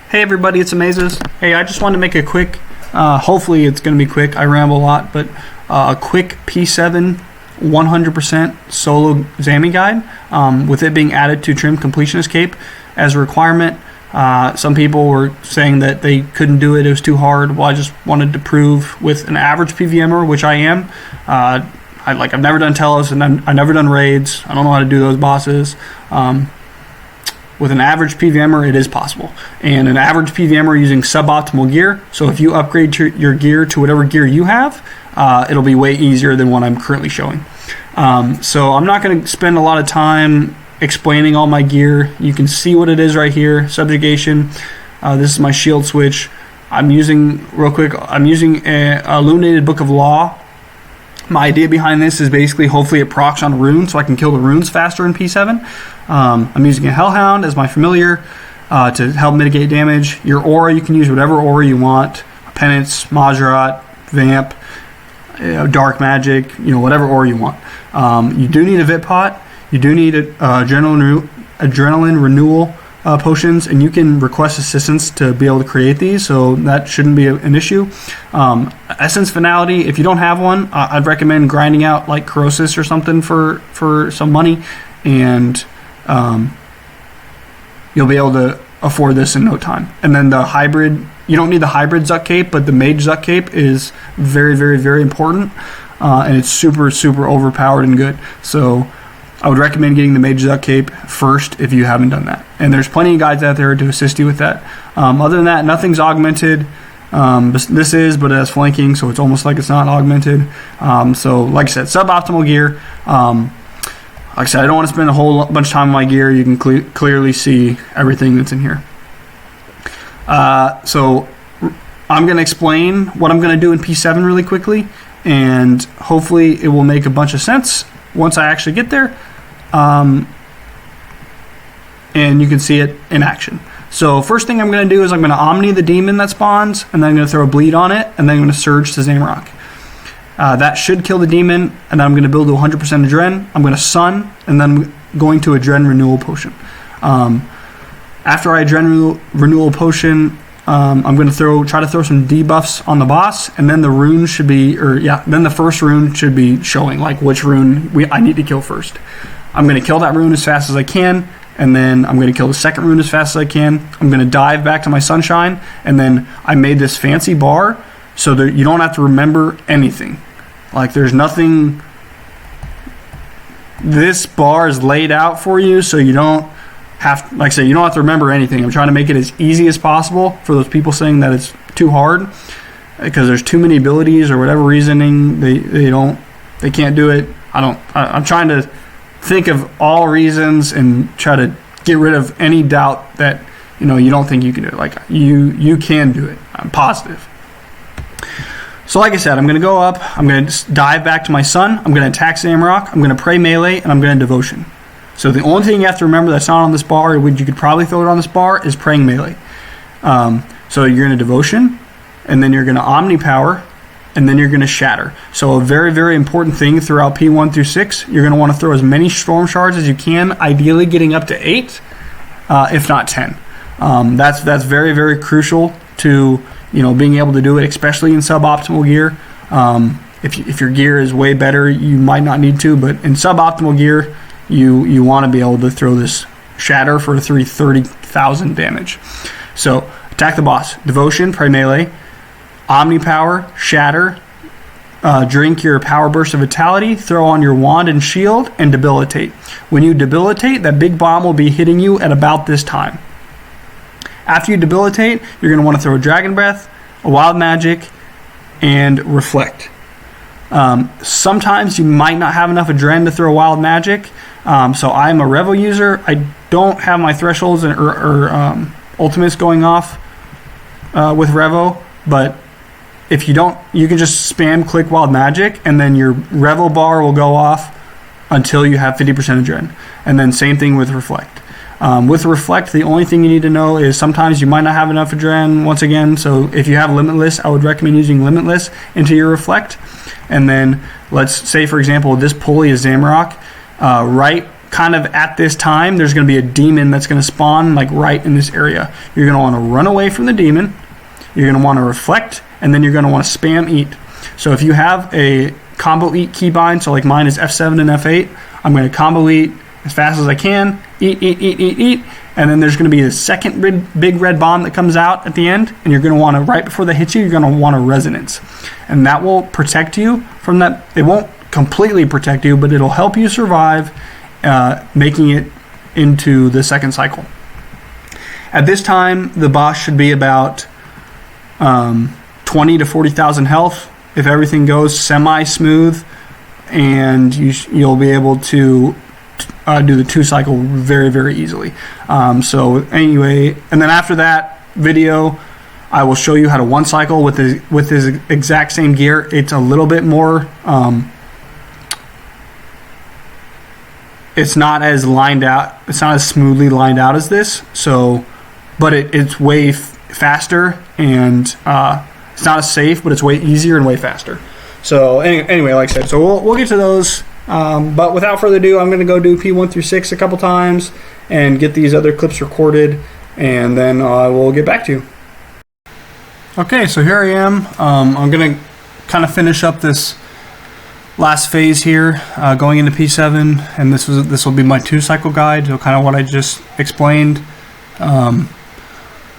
Hey everybody, it's Amazes. Hey, I just wanted to make a quick, hopefully it's going to be quick, I ramble a lot, but a quick P7 100% solo Zami guide, with it being added to Trim Completionist Cape as a requirement. Some people were saying that they couldn't do it was too hard. Well, I just wanted to prove with an average PVMer, which I am. I've never done telos and I've never done raids. I don't know how to do those bosses. With an average PVMer, it is possible. And an average PVMer using suboptimal gear, so if you upgrade your gear to whatever gear you have, it'll be way easier than what I'm currently showing. So I'm not going to spend a lot of time explaining all my gear. You can see what it is right here. Subjugation. This is my shield switch. I'm using, real quick, I'm using a Illuminated Book of Law. My idea behind this is basically hopefully it procs on runes so I can kill the runes faster in P7. I'm using a Hellhound as my familiar to help mitigate damage. Your aura, you can use whatever aura you want. Penance, Majorat, Vamp, Dark Magic, whatever aura you want. You do need a Vit Pot. You do need adrenaline renewal potions, and you can request assistance to be able to create these, so that shouldn't be an issue. Essence Finality, if you don't have one, I'd recommend grinding out like Corrosis or something for some money, and you'll be able to afford this in no time. And then the hybrid, you don't need the hybrid Zuck Cape, but the Mage Zuck Cape is very, very, very important, and it's super, super overpowered and good. So I would recommend getting the Mage Zuck Cape first if you haven't done that. And there's plenty of guides out there to assist you with that. Other than that, nothing's augmented. This is, but it has flanking, so it's almost like it's not augmented. So like I said, suboptimal gear. Like I said, I don't want to spend a whole bunch of time on my gear. You can clearly see everything that's in here. So I'm going to explain what I'm going to do in P7 really quickly, and hopefully it will make a bunch of sense once I actually get there, and you can see it in action. So first thing I'm going to do is I'm going to Omni the demon that spawns, and then I'm going to throw a bleed on it, and then I'm going to surge to Zamorak. That should kill the demon, and then I'm going to build to 100% Adren. I'm going to Sun, and then I'm going to Adren Renewal Potion. After I Adren Renewal Potion, I'm going to try to throw some debuffs on the boss, and then the rune should be, then the first rune should be showing like which rune I need to kill first. I'm going to kill that rune as fast as I can, and then I'm going to kill the second rune as fast as I can. I'm going to dive back to my Sunshine, and then I made this fancy bar so that you don't have to remember anything. Like there's nothing. This bar is laid out for you so you don't have, like I said, you don't have to remember anything. I'm trying to make it as easy as possible for those people saying that it's too hard because there's too many abilities or whatever reasoning they can't do it. I'm trying to think of all reasons and try to get rid of any doubt that you don't think you can do it. Like you can do it. I'm positive. So like I said, I'm going to go up, I'm going to dive back to my Sun, I'm going to attack Zamorak, I'm going to pray melee, and I'm going to Devotion. So the only thing you have to remember that's not on this bar, which you could probably throw it on this bar, is praying melee. So you're going to Devotion, and then you're going to Omni Power, and then you're going to Shatter. So a very, very important thing throughout P1 through 6, you're going to want to throw as many Storm Shards as you can, ideally getting up to 8, if not 10. That's very, very crucial to being able to do it, especially in suboptimal gear. If your gear is way better, you might not need to, but in suboptimal gear, you want to be able to throw this Shatter for 30,000 damage. So attack the boss, Devotion, pray melee, Omni Power, Shatter, drink your Power Burst of Vitality, throw on your Wand and Shield, and debilitate. When you debilitate, that big bomb will be hitting you at about this time. After you debilitate, you're going to want to throw a Dragon Breath, a Wild Magic, and Reflect. Sometimes you might not have enough Adren to throw Wild Magic, so I'm a Revo user. I don't have my thresholds or ultimates going off with Revo, but if you don't, you can just spam click Wild Magic, and then your Revo bar will go off until you have 50% Adren. And then same thing with Reflect. With Reflect, the only thing you need to know is sometimes you might not have enough Adren once again, so if you have Limitless, I would recommend using Limitless into your Reflect. And then let's say, for example, this pulley is Zamorak. Right kind of at this time, there's going to be a demon that's going to spawn like right in this area. You're going to want to run away from the demon. You're going to want to reflect, and then you're going to want to spam eat. So if you have a combo eat keybind, so like mine is F7 and F8, I'm going to combo eat as fast as I can, eat, and then there's going to be a second big red bomb that comes out at the end, and you're going to want to, right before that hits you, you're going to want a resonance. And that will protect you from that. It won't completely protect you, but it'll help you survive, making it into the second cycle. At this time, the boss should be about 20 to 40,000 health if everything goes semi-smooth, and you'll be able to do the 2 cycle very, very easily. So anyway, and then after that video, I will show you how to 1 cycle with this exact same gear. It's a little bit more, it's not as lined out, it's not as smoothly lined out as this, so, but it's way faster, and it's not as safe, but it's way easier and way faster. So anyway, like I said, so we'll get to those. But without further ado, I'm going to go do P1 through 6 a couple times and get these other clips recorded, and then we'll get back to you. Okay, so here I am. I'm going to kind of finish up this last phase here, going into P7, and this will be my 2 cycle guide, so kind of what I just explained.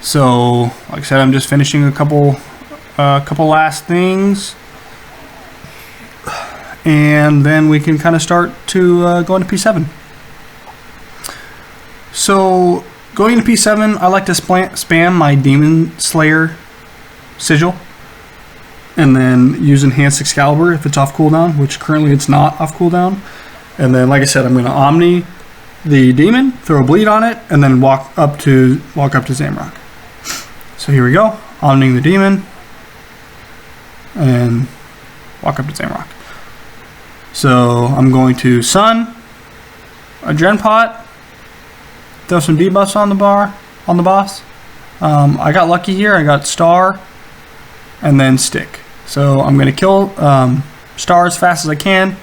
So like I said, I'm just finishing a couple last things, and then we can kind of start to go into P7. So going into P7, I like to spam my Demon Slayer sigil, and then use Enhanced Excalibur if it's off cooldown, which currently it's not off cooldown. And then, like I said, I'm going to Omni the demon, throw a bleed on it, and then walk up to Zamorak. So here we go, Omniing the demon, and walk up to Zamorak. So I'm going to Sun, a Gen Pot, throw some debuffs on the boss. I got lucky here. I got Star, and then Stick. So I'm going to kill Star as fast as I can,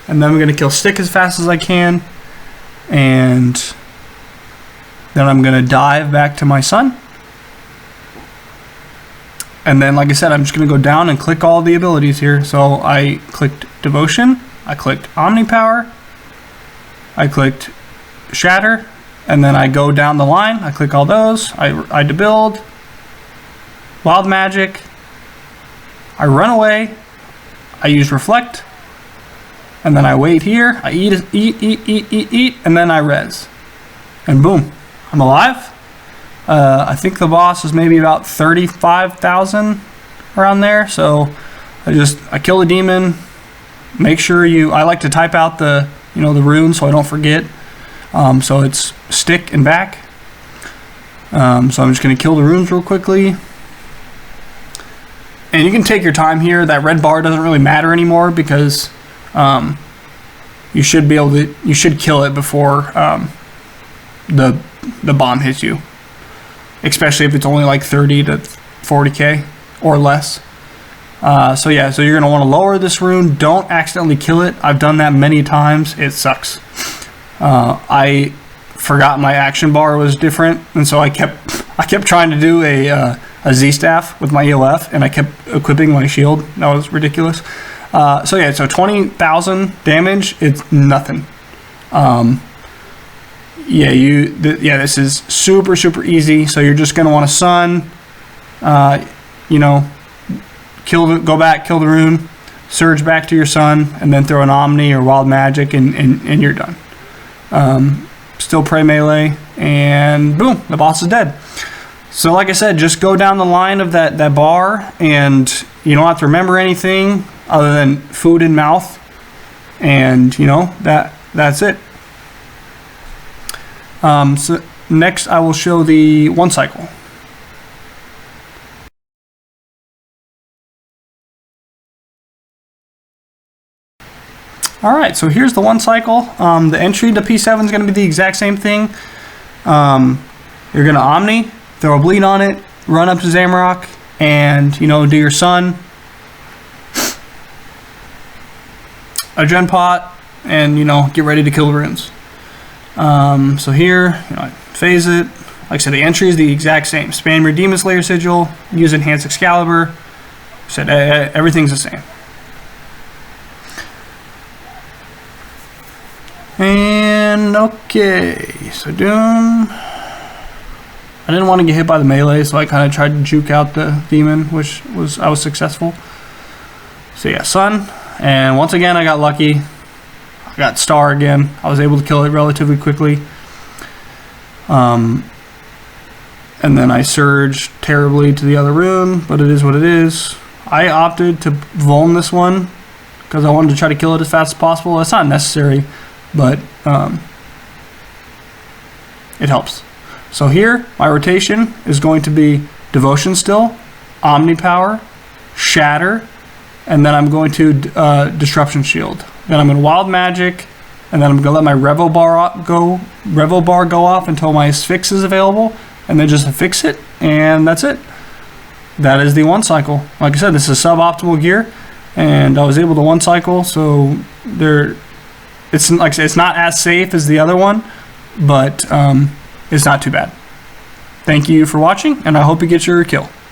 and then I'm going to kill Stick as fast as I can, and then I'm going to dive back to my Sun. And then, like I said, I'm just going to go down and click all the abilities here. So I clicked Devotion, I clicked Omnipower, I clicked Shatter, and then I go down the line, I click all those, I debuild, Wild Magic, I run away, I use Reflect, and then I wait here, I eat, and then I res. And boom, I'm alive. I think the boss is maybe about 35,000 around there. So I kill the demon. Make sure I like to type out the runes so I don't forget. So it's Stick and back. So I'm just going to kill the runes real quickly. And you can take your time here. That red bar doesn't really matter anymore because you should kill it before the bomb hits you. Especially if it's only like 30 to 40k or less. So yeah, so you're going to want to lower this rune. Don't accidentally kill it. I've done that many times. It sucks. I forgot my action bar was different, and so I kept trying to do a Z staff with my EOF, and I kept equipping my shield. That was ridiculous. So yeah, so 20,000 damage. It's nothing. This is super easy. So you're just going to want to Sun, go back, kill the rune, surge back to your Sun, and then throw an Omni or Wild Magic, and you're done. Still pray melee, and boom, the boss is dead. So like I said, just go down the line of that bar, and you don't have to remember anything other than food in mouth, and that's it. So next I will show the 1 cycle. Alright, so here's the 1 cycle. The entry to P7 is going to be the exact same thing. You're going to Omni, throw a bleed on it, run up to Zamorak, and do your Sun, a Gen Pot, and get ready to kill the runes. So here, I phase it. Like I said, the entry is the exact same. Spam your Demon Slayer sigil, use Enhanced Excalibur. Said everything's the same. And okay, so Doom. I didn't want to get hit by the melee, so I kind of tried to juke out the demon, which I was successful. So yeah, Sun, and once again I got lucky. I got Star again. I was able to kill it relatively quickly. And then I surged terribly to the other rune, but it is what it is. I opted to vuln this one because I wanted to try to kill it as fast as possible. It's not necessary, but it helps. So here, my rotation is going to be Devotion still, Omni Power, Shatter, and then I'm going to Disruption Shield. Then I'm going to Wild Magic, and then I'm going to let my Revo Bar go off until my Sphinx is available, and then just affix it, and that's it. That is the one cycle. Like I said, this is suboptimal gear, and I was able to one cycle, so it's like I said, it's not as safe as the other one, but it's not too bad. Thank you for watching, and I hope you get your kill.